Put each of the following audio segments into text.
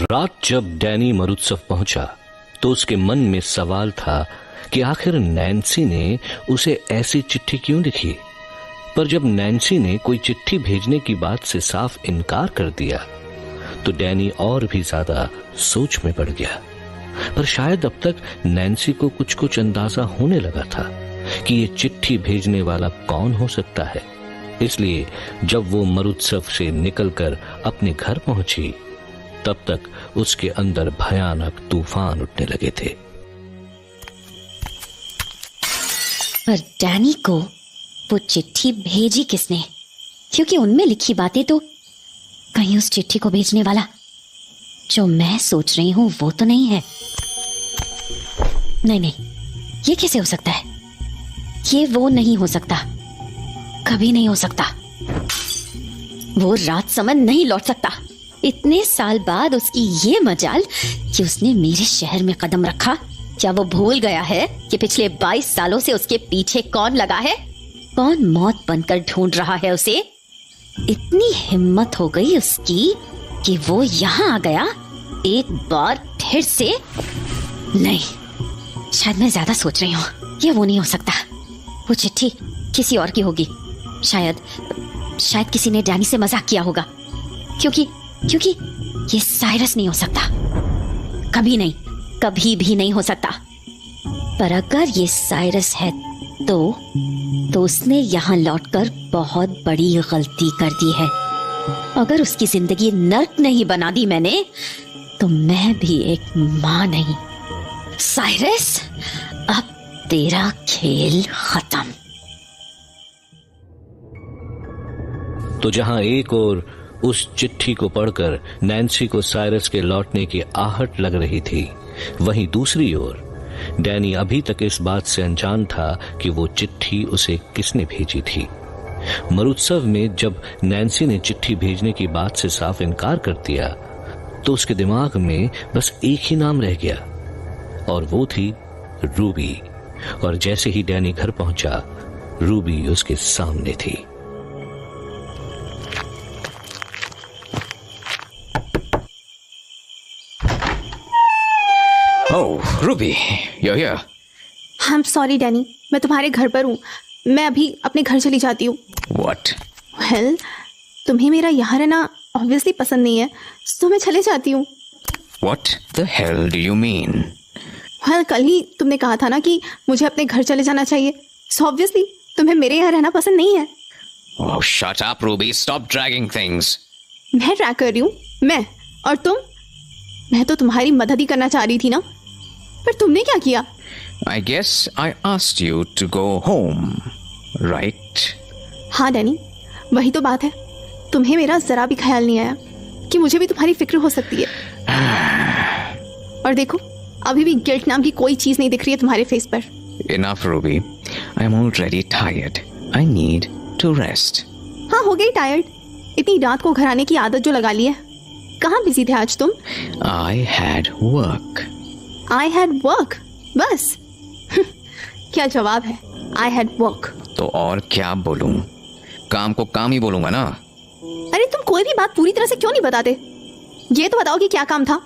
रात जब डैनी मरुत्सव पहुंचा तो उसके मन में सवाल था कि आखिर नैन्सी ने उसे ऐसी चिट्ठी क्यों लिखी। पर जब नैन्सी ने कोई चिट्ठी भेजने की बात से साफ इनकार कर दिया तो डैनी और भी ज्यादा सोच में पड़ गया। पर शायद अब तक नैन्सी को कुछ कुछ अंदाजा होने लगा था कि ये चिट्ठी भेजने वाला कौन हो सकता है। इसलिए जब वो मरुत्सव से निकलकर अपने घर पहुंची तब तक उसके अंदर भयानक तूफान उठने लगे थे। पर डैनी को वो चिट्ठी भेजी किसने? क्योंकि उनमें लिखी बातें तो कहीं उस चिट्ठी को भेजने वाला जो मैं सोच रही हूं वो तो नहीं है। नहीं, ये कैसे हो सकता है? ये वो नहीं हो सकता, कभी नहीं हो सकता। वो रात समन नहीं लौट सकता। इतने साल बाद उसकी ये मजाल कि उसने मेरे शहर में कदम रखा। क्या वो भूल गया है कि पिछले 22 सालों से उसके पीछे कौन लगा है? कौन मौत बनकर ढूंढ रहा है उसे? इतनी हिम्मत हो गई उसकी कि वो यहाँ आ गया एक बार फिर से। नहीं, शायद मैं ज्यादा सोच रही हूँ। ये वो नहीं हो सकता। वो चिट्ठी किसी और की होगी। शायद किसी ने डैनी से मजाक किया होगा। क्योंकि ये साइरस नहीं हो सकता। कभी नहीं, कभी भी नहीं हो सकता। पर अगर ये साइरस है तो उसने यहाँ लौटकर बहुत बड़ी गलती कर दी है। अगर उसकी जिंदगी नर्क नहीं बना दी मैंने तो मैं भी एक माँ नहीं। साइरस, अब तेरा खेल खत्म। तो जहां एक और उस चिट्ठी को पढ़कर नैन्सी को साइरस के लौटने की आहट लग रही थी, वहीं दूसरी ओर डैनी अभी तक इस बात से अनजान था कि वो चिट्ठी उसे किसने भेजी थी। मरुत्सव में जब नैन्सी ने चिट्ठी भेजने की बात से साफ इनकार कर दिया तो उसके दिमाग में बस एक ही नाम रह गया और वो थी रूबी। और जैसे ही डैनी घर पहुंचा, रूबी उसके सामने थी। Oh, Ruby, you're here. I'm sorry, Danny, मैं तुम्हारे घर पर हूँ। मैं अभी अपने घर चली जाती हूँ। What? Well, तुम्हें मेरा यहाँ रहना obviously पसंद नहीं है, तो मैं चले जाती हूँ। What the hell do you mean? Well, कल ही तुमने कहा था ना कि मुझे अपने घर चले जाना चाहिए। So obviously तुम्हें मेरे यहाँ रहना पसंद नहीं है। Oh, shut up, Ruby. Stop dragging things. मैं ड्रैग कर रही हूँ? मैं? और तुम? मैं तो तुम्हारी मदद ही करना चाह रही थी ना, पर तुमने क्या किया? I guess I asked you to go home, right? हाँ डैनी, वही तो बात है। तुम्हें मेरा जरा भी ख्याल नहीं आया कि मुझे भी तुम्हारी फिक्र हो सकती है। और देखो, अभी भी गिल्ट नाम की कोई चीज नहीं दिख रही है तुम्हारे फेस पर। Enough, Ruby. I'm already tired. I need to rest. हाँ, हो गई टायर्ड। इतनी रात को घर आने की आदत जो लगा ली है। कहाँ बिजी थे आज तुम? I had work. I had work? बस? क्या जवाब है? I had work. तो और क्या बोलूं? काम को काम ही बोलूंगा ना। अरे तुम कोई भी बात पूरी तरह से क्यों नहीं बताते? ये तो बताओ कि क्या काम था,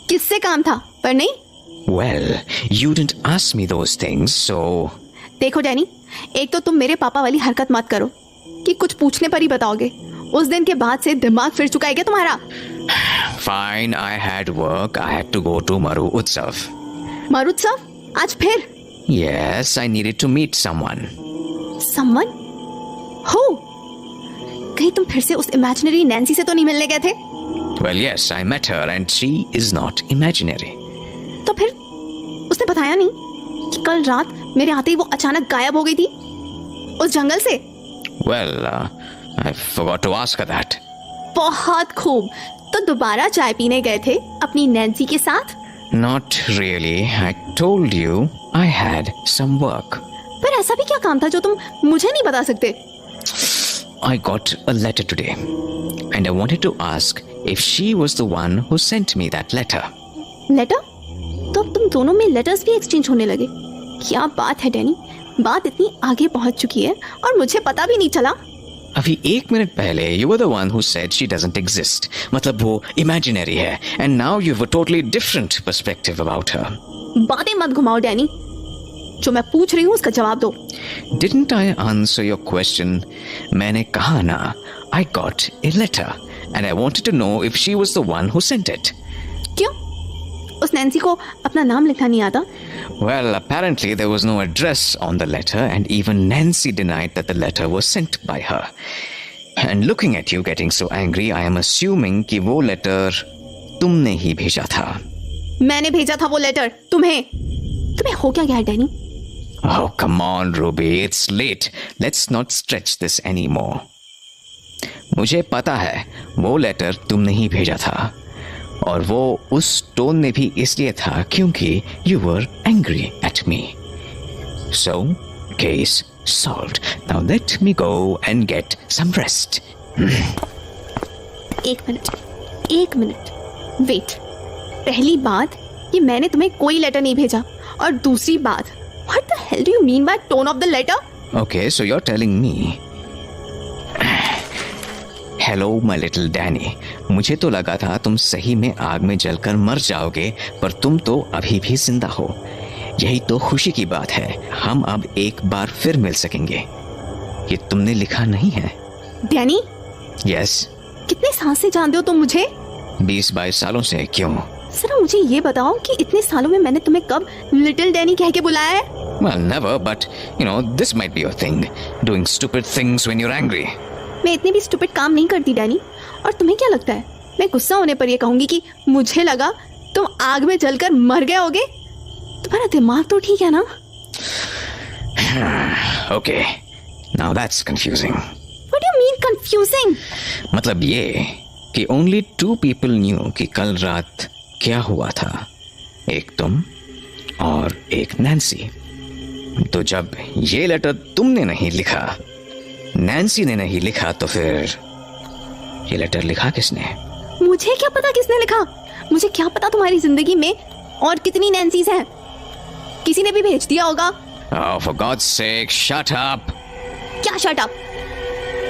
किससे काम था, पर नहीं। Well, you didn't ask me those things, so. देखो डैनी, एक तो तुम मेरे पापा वाली हरकत मत करो कि कुछ पूछने पर ही बताओगे। उस दिन के बाद से दिमाग फिर चुका है क्या तुम्हारा? Fine, I had work. I had to go to Maru Utsav. मरुत्सव? आज फिर? Yes, I needed to meet someone. Someone? Who? कहीं तुम फिर से उस इमेजिनरी नैन्सी से तो नहीं मिलने गए थे? Well, yes, I met her and she is not imaginary. तो फिर उसने बताया नहीं कि कल रात मेरे आते ही वो अचानक गायब हो गई थी उस जंगल से? Well, I forgot to ask her that. बहुत खूब। तो दोबारा चाय पीने गए थे अपनी नैन्सी के साथ? Not really. I told you I had some work. पर ऐसा भी क्या काम था जो तुम मुझे नहीं बता सकते? I got a letter today and I wanted to ask if she was the one who sent me that letter. Letter? तो अब तुम दोनों में लेटर्स भी एक्सचेंज होने लगे। क्या बात है डैनी, बात इतनी आगे पहुंच चुकी है और मुझे पता भी नहीं चला। अभी 1 मिनट पहले you were the one who said she doesn't exist. मतलब वो imaginary है. And now you have a totally different perspective about her. बातें मत घुमाओ डैनी, जो मैं पूछ रही हूँ उसका जवाब दो. Didn't I answer your question? मैंने कहा ना, I got a letter and I wanted to know if she was the one who sent it. क्यों? उस नैन्सी को अपना नाम लिखना नहीं आता? Well, apparently there was no address on the letter and even Nancy denied that the letter was sent by her. And looking at you getting so angry, I am assuming कि वो letter तुमने ही भेजा था. मैंने भेजा था वो letter तुम्हें. तुम्हें हो क्या गया Danny? Oh, come on, Ruby. It's late. Let's not stretch this anymore. मुझे पता है वो लेटर तुमने ही भेजा था और वो उस टोन में भी इसलिए था क्योंकि you were angry at me. So, case solved. Now let me go and get some rest. एक मिनट. वेट. पहली बात, ये मैंने तुम्हें कोई लेटर नहीं भेजा. और दूसरी बात, what the hell do you mean by tone of the letter? Okay, so you're telling me. Hello, my little Danny. मुझे तो लगा था तुम सही में आग में जलकर मर जाओगे, पर तुम तो अभी भी जिंदा हो. यही तो खुशी की बात है. हम अब एक बार फिर मिल सकेंगे. ये तुमने लिखा नहीं है. Danny, Yes. कितने साल से जानते हो तुम मुझे? 20-22 सालों से. क्यों? जरा मुझे ये बताओ कि इतने सालों में मैंने तुम्हें कब लिटिल डैनी कह के बुलाया है? Well, never, but you know, this might be your thing. Doing stupid things when you're angry. मैं इतने भी स्टूपिड काम नहीं करती डैनी. और तुम्हें क्या लगता है मैं गुस्सा होने पर ये कहूंगी कि मुझे लगा तुम आग में जलकर मर गए होगे? तुम्हारा दिमाग तो ठीक है ना? Okay, now that's confusing. What do you mean confusing? मतलब ये कि only 2 people knew कि कल रात क्या हुआ था. एक तुम और एक नैन्सी. तो जब ये लेटर तुमने नहीं लिखा, नैन्सी ने नहीं लिखा, तो फिर ये लेटर लिखा किसने? मुझे क्या पता किसने लिखा? मुझे क्या पता तुम्हारी जिंदगी में और कितनी नैन्सीज हैं? किसी ने भी भेज दिया होगा. Oh, for God's sake, shut up. क्या शट अप?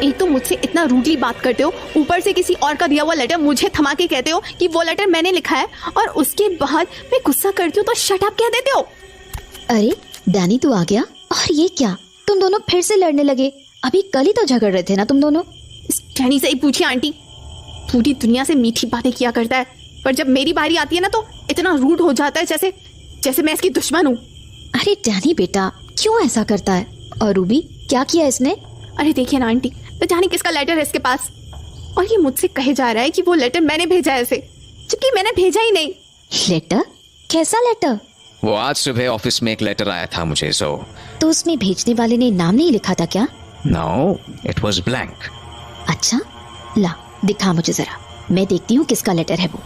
एक तो मुझसे इतना रूडली बात करते हो, ऊपर से किसी और का दिया हुआ लेटर मुझे थमा के कहते हो कि वो लेटर मैंने लिखा है, और उसके बाद मैं गुस्सा करती हूँ तो शट अप कह देते हो. अरे डैनी तू आ गया. और ये क्या, तुम दोनों फिर से लड़ने लगे? अभी कल ही तो झगड़ रहे थे ना तुम दोनों. इस डैनी से ही पूछिए आंटी. पूरी दुनिया से मीठी बातें किया करता है, पर जब मेरी बारी आती है ना तो इतना रूड हो जाता है जैसे मैं इसकी दुश्मन हूँ. अरे डैनी बेटा, क्यों ऐसा करता है? और रूबी, क्या किया इसने? अरे देखिए ना आंटी, तो जाने किसका लेटर है इसके पास, और ये मुझसे कहे जा रहा है कि वो लेटर मैंने भेजा है इसे, जबकि मैंने भेजा ही नहीं. लेटर? कैसा लेटर? वो आज सुबह ऑफिस में एक लेटर आया था मुझे. तो उसमें भेजने वाले ने नाम नहीं लिखा था क्या? No, it was blank. अच्छा, ला दिखा मुझे जरा, मैं देखती हूँ किसका लेटर है वो.